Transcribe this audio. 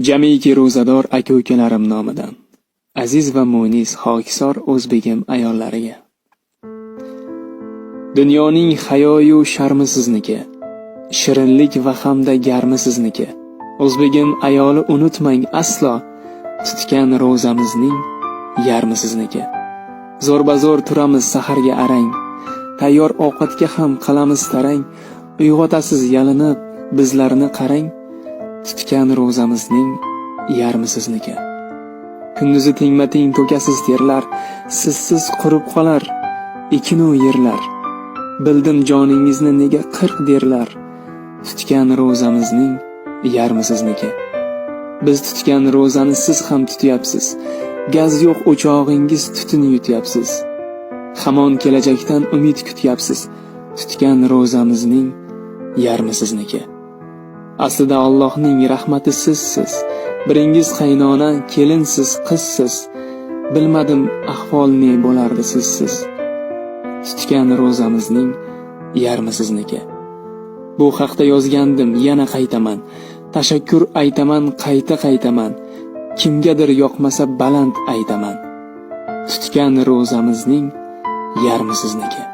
Jamiki ro'zador aka-ukalarim nomidan aziz va munis xokisor o'zbegim ayollariga. Dunyoning hayoyu sharmi sizniki, shirinlik va hamda garmi sizniki. O'zbegim ayoli unutmang aslo, tutgan ro'zamizning yarmi sizniki. Zo'r-bazo'r turamiz saharga arang, tayyor ovqatga ham qilamiz tarang. Uyg'otasiz yalinib, bizlarni qarang, tutgan ro'zamizning yarmi sizniki. Kunduzi tengma-teng to'kasiz terlar, sizsiz qurib qolar ekinu yerlar. Bildim joningizni nega 40 derlar, tutgan ro'zamizning yarmi sizniki. Biz tutgan ro'zani siz ham tutyapsiz. Gaz yo'q o'chog'ingiz tutun yutyapsiz. Hamon kelajakdan umid kutyapsiz. Tutgan ro'zamizning yarmi sizniki. Aslida Allohning rahmati sizsiz. Biringiz qaynona, kelinsiz, qizsiz. Bilmadim ahvol ne bo'lardi sizsiz. Tutgan ro'zamizning yarmi sizniki. Bu haqda yozgandim, yana qaytaman. Tashakkur aytaman, qaytaman. Kimgadir yoqmasa baland aytaman. Tutgan ro'zamizning yarmi sizniki.